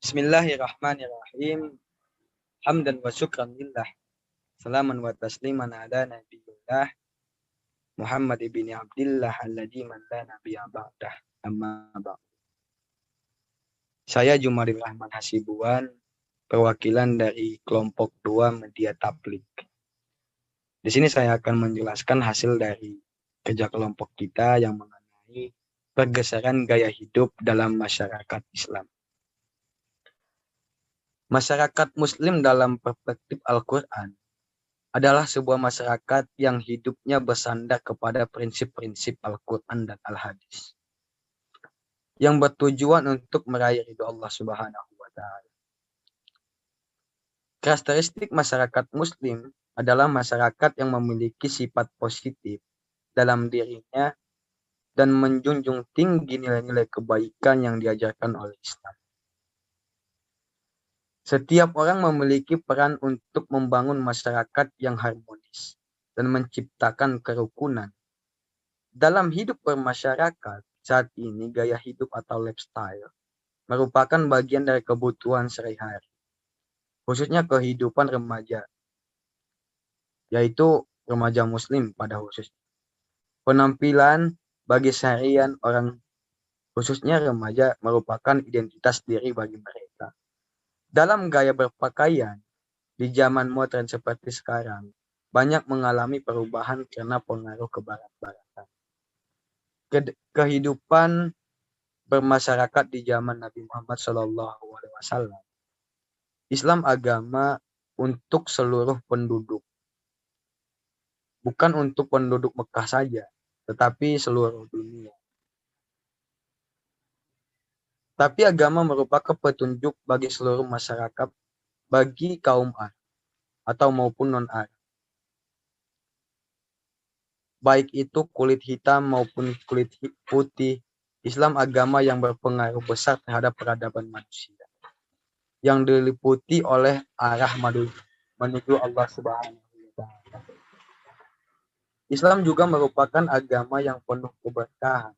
Bismillahirrahmanirrahim. Hamdan wa syukran lillah. Salaman wa tasliman ala nabiyillah Muhammad ibni Abdillah alladzi man la nabiyya ba'dah. Amma ba'd. Saya Jumaril Rahman Hasibuan, perwakilan dari kelompok 2 Media Tablik. Di sini saya akan menjelaskan hasil dari kerja kelompok kita yang mengenai pergeseran gaya hidup dalam masyarakat Islam. Masyarakat Muslim dalam perspektif Al-Quran adalah sebuah masyarakat yang hidupnya bersandar kepada prinsip-prinsip Al-Quran dan Al-Hadis, yang bertujuan untuk meraih ridho Allah Subhanahu wa Ta'ala. Karakteristik masyarakat Muslim adalah masyarakat yang memiliki sifat positif dalam dirinya dan menjunjung tinggi nilai-nilai kebaikan yang diajarkan oleh Islam. Setiap orang memiliki peran untuk membangun masyarakat yang harmonis dan menciptakan kerukunan. Dalam hidup bermasyarakat, saat ini gaya hidup atau lifestyle merupakan bagian dari kebutuhan sehari-hari, khususnya kehidupan remaja, yaitu remaja Muslim pada khususnya. Penampilan bagi seharian orang, khususnya remaja, merupakan identitas diri bagi mereka. Dalam gaya berpakaian, di zaman modern seperti sekarang, banyak mengalami perubahan karena pengaruh kebarat-baratan. Kehidupan bermasyarakat di zaman Nabi Muhammad SAW, Islam agama untuk seluruh penduduk, bukan untuk penduduk Mekah saja, tetapi seluruh dunia. Tapi agama merupakan petunjuk bagi seluruh masyarakat, bagi kaum Arab atau maupun non-Arab. Baik itu kulit hitam maupun kulit putih, Islam agama yang berpengaruh besar terhadap peradaban manusia, yang diliputi oleh arah menuju Allah Subhanahu wa Ta'ala. Islam juga merupakan agama yang penuh keberkahan.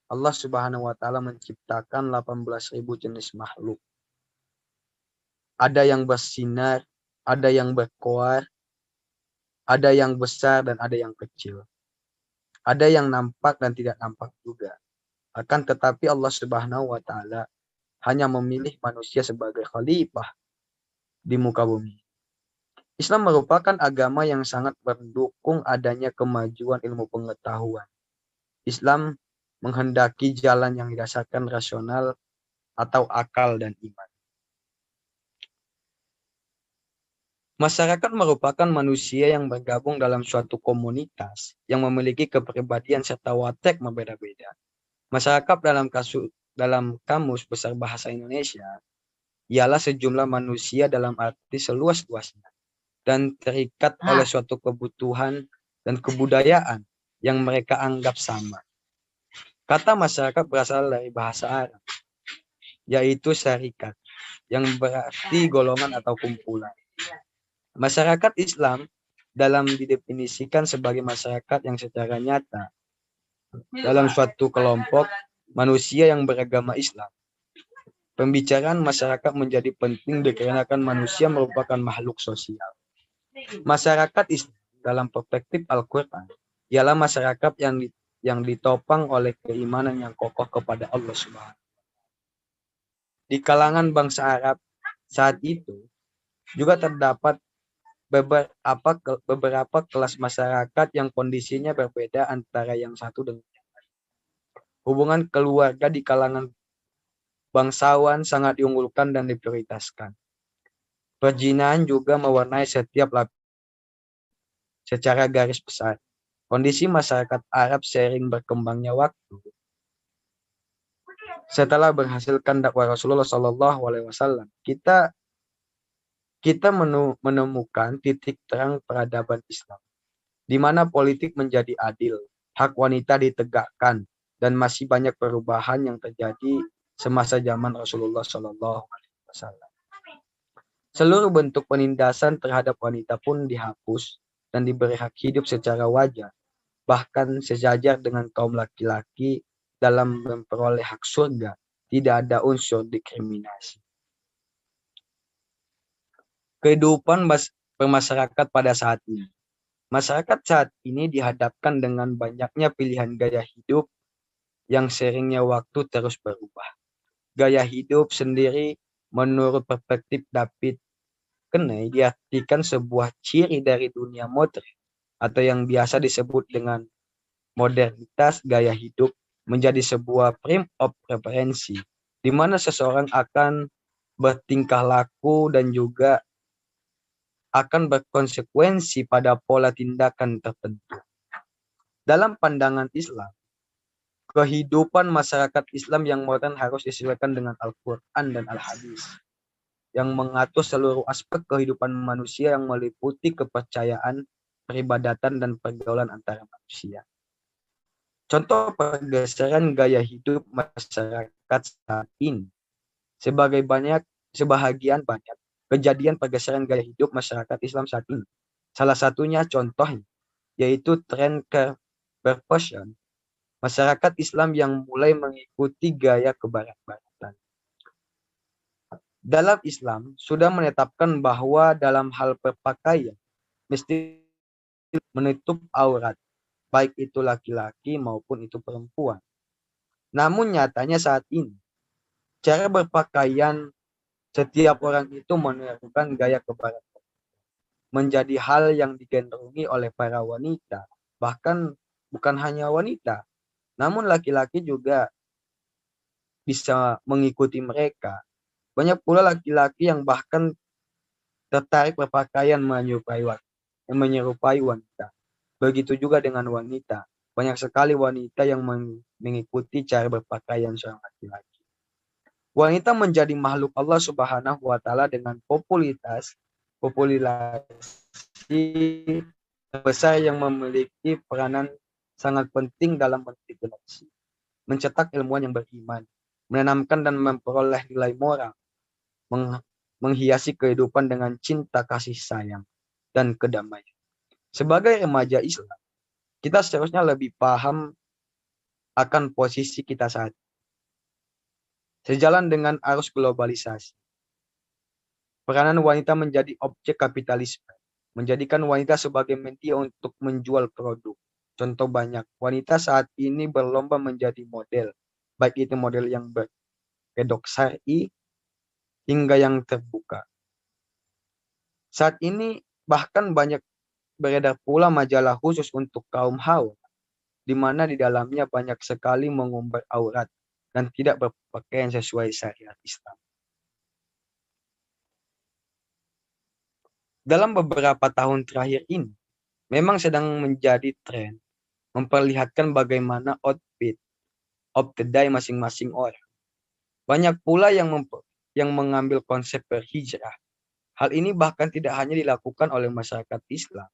Allah Subhanahu wa Ta'ala menciptakan 18.000 jenis makhluk. Ada yang bersinar, ada yang berkoar, ada yang besar dan ada yang kecil. Ada yang nampak dan tidak nampak juga. Akan tetapi Allah Subhanahu wa Ta'ala hanya memilih manusia sebagai khalifah di muka bumi. Islam merupakan agama yang sangat mendukung adanya kemajuan ilmu pengetahuan. Islam menghendaki jalan yang didasarkan rasional atau akal dan iman. Masyarakat merupakan manusia yang bergabung dalam suatu komunitas yang memiliki kepribadian serta watak berbeda-beda. Masyarakat dalam kamus besar bahasa Indonesia ialah sejumlah manusia dalam arti seluas-luasnya dan terikat oleh suatu kebutuhan dan kebudayaan yang mereka anggap sama. Kata masyarakat berasal dari bahasa Arab, yaitu syarikat, yang berarti golongan atau kumpulan. Masyarakat Islam dalam didefinisikan sebagai masyarakat yang secara nyata dalam suatu kelompok manusia yang beragama Islam. Pembicaraan masyarakat menjadi penting dikarenakan manusia merupakan makhluk sosial. Masyarakat Islam dalam perspektif Al-Quran ialah masyarakat yang ditopang oleh keimanan yang kokoh kepada Allah Subhanahu. Di kalangan bangsa Arab saat itu juga terdapat beberapa kelas masyarakat yang kondisinya berbeda antara yang satu dengan yang lain. Hubungan keluarga di kalangan bangsawan sangat diunggulkan dan diprioritaskan. Perzinahan juga mewarnai setiap lapisan secara garis besar. Kondisi masyarakat Arab seiring berkembangnya waktu setelah berhasilkan dakwah Rasulullah SAW, kita menemukan titik terang peradaban Islam, di mana politik menjadi adil, hak wanita ditegakkan, dan masih banyak perubahan yang terjadi semasa zaman Rasulullah SAW. Seluruh bentuk penindasan terhadap wanita pun dihapus dan diberi hak hidup secara wajar, bahkan sejajar dengan kaum laki-laki dalam memperoleh hak surga. Tidak ada unsur diskriminasi. Kehidupan bermasyarakat pada saat ini. Masyarakat saat ini dihadapkan dengan banyaknya pilihan gaya hidup yang seringnya waktu terus berubah. Gaya hidup sendiri menurut perspektif David Keney diartikan sebuah ciri dari dunia modern atau yang biasa disebut dengan modernitas gaya hidup menjadi sebuah frame of referensi di mana seseorang akan bertingkah laku dan juga akan berkonsekuensi pada pola tindakan tertentu. Dalam pandangan Islam, kehidupan masyarakat Islam yang modern harus disesuaikan dengan Al-Quran dan Al-Hadis yang mengatur seluruh aspek kehidupan manusia yang meliputi kepercayaan, peribadatan, dan pergaulan antara manusia. Contoh pergeseran gaya hidup masyarakat saat ini. Sebahagian banyak kejadian pergeseran gaya hidup masyarakat Islam saat ini. Salah satunya contohnya yaitu tren conversion masyarakat Islam yang mulai mengikuti gaya kebarat-baratan. Dalam Islam sudah menetapkan bahwa dalam hal berpakaian mesti menutup aurat, baik itu laki-laki maupun itu perempuan. Namun nyatanya saat ini, cara berpakaian setiap orang itu menirukan gaya kebaratan menjadi hal yang digandrungi oleh para wanita. Bahkan bukan hanya wanita, namun laki-laki juga bisa mengikuti mereka. Banyak pula laki-laki yang bahkan tertarik berpakaian menyerupai wanita. Begitu juga dengan wanita. Banyak sekali wanita yang mengikuti cara berpakaian seorang laki-laki. Wanita menjadi makhluk Allah Subhanahu wa taala dengan populasi besar yang memiliki peranan sangat penting dalam mendidik generasi, mencetak ilmuwan yang beriman, menanamkan dan memperoleh nilai moral, menghiasi kehidupan dengan cinta kasih sayang dan kedamaian. Sebagai remaja Islam, kita seharusnya lebih paham akan posisi kita saat ini. Sejalan dengan arus globalisasi, peranan wanita menjadi objek kapitalisme, menjadikan wanita sebagai media untuk menjual produk. Contoh banyak, wanita saat ini berlomba menjadi model, baik itu model yang berkedok syar'i hingga yang terbuka. Saat ini bahkan banyak beredar pula majalah khusus untuk kaum hawa, di mana di dalamnya banyak sekali mengumbar aurat dan tidak berpakaian sesuai syariat Islam. Dalam beberapa tahun terakhir ini, memang sedang menjadi tren memperlihatkan bagaimana outfit of the day masing-masing orang. Banyak pula yang mengambil konsep berhijrah. Hal ini bahkan tidak hanya dilakukan oleh masyarakat Islam,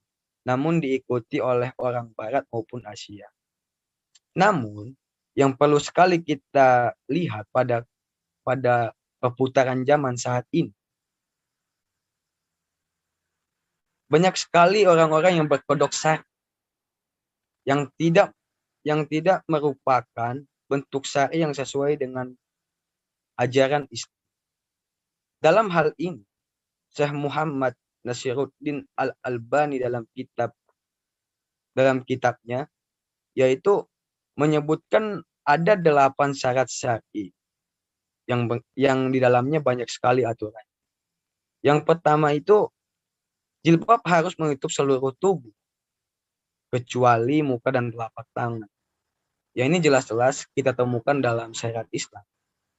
namun diikuti oleh orang Barat maupun Asia. Namun, yang perlu sekali kita lihat pada perputaran zaman saat ini, banyak sekali orang-orang yang berkodok syar'i yang tidak merupakan bentuk syar'i yang sesuai dengan ajaran Islam. Dalam hal ini, Syekh Muhammad Nasiruddin Al-Albani dalam kitabnya yaitu menyebutkan ada 8 syarat syar'i yang di dalamnya banyak sekali aturan. Yang pertama itu jilbab harus menutup seluruh tubuh kecuali muka dan telapak tangan. Ya ini jelas-jelas kita temukan dalam syariat Islam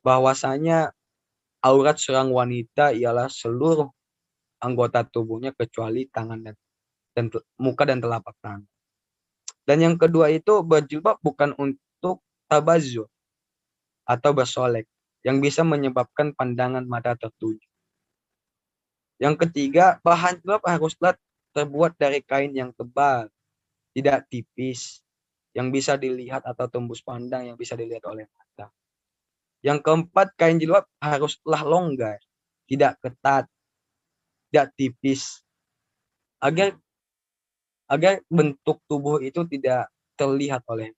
bahwasanya aurat seorang wanita ialah seluruh anggota tubuhnya kecuali tangan dan muka dan telapak tangan. Dan yang kedua itu berjilbab bukan untuk tabazzur atau bersolek yang bisa menyebabkan pandangan mata tertuju. Yang ketiga, bahan jilbab haruslah terbuat dari kain yang tebal, tidak tipis, yang bisa dilihat atau tembus pandang yang bisa dilihat oleh mata. Yang keempat, kain jilbab haruslah longgar, tidak ketat, tidak tipis, agar bentuk tubuh itu tidak terlihat oleh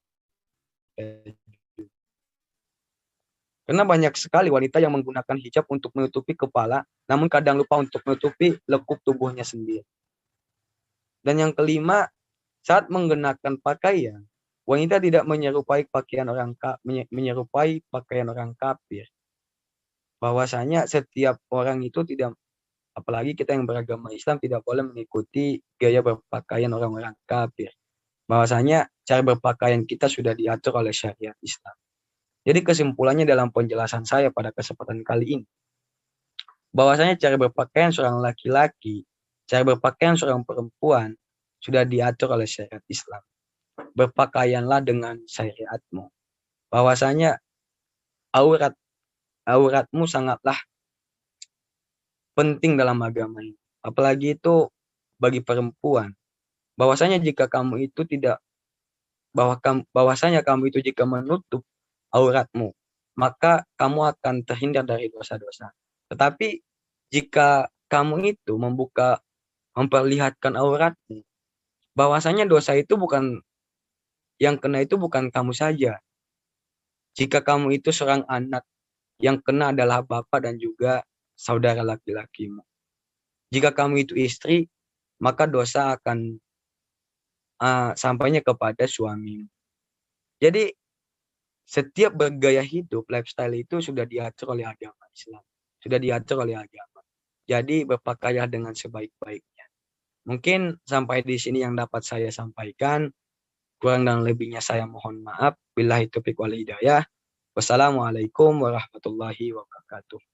Karena banyak sekali wanita yang menggunakan hijab untuk menutupi kepala, namun kadang lupa untuk menutupi lekuk tubuhnya sendiri. Dan yang kelima, saat mengenakan pakaian, wanita tidak menyerupai pakaian orang kafir. Bahwasanya setiap orang itu tidak, apalagi kita yang beragama Islam, tidak boleh mengikuti gaya berpakaian orang-orang kafir. Bahwasanya cara berpakaian kita sudah diatur oleh syariat Islam. Jadi kesimpulannya dalam penjelasan saya pada kesempatan kali ini, bahwasanya cara berpakaian seorang laki-laki, cara berpakaian seorang perempuan sudah diatur oleh syariat Islam. Berpakaianlah dengan syariatmu. Bahwasanya auratmu sangatlah penting dalam agama ini. Apalagi itu bagi perempuan. Bahwasanya jika kamu itu tidak bahwasanya kamu itu jika menutup auratmu, maka kamu akan terhindar dari dosa-dosa. Tetapi jika kamu itu memperlihatkan auratmu, bahwasanya dosa itu bukan yang kena itu bukan kamu saja. Jika kamu itu seorang anak, yang kena adalah bapak dan juga saudara laki-lakimu. Jika kamu itu istri, maka dosa akan sampainya kepada suamimu. Jadi setiap bergaya hidup, lifestyle itu sudah diatur oleh agama Islam. Sudah diatur oleh agama. Jadi berpakaian dengan sebaik-baiknya. Mungkin sampai di sini yang dapat saya sampaikan. Kurang dan lebihnya saya mohon maaf. Billahi taufiq wal hidayah. Wassalamualaikum warahmatullahi wabarakatuh.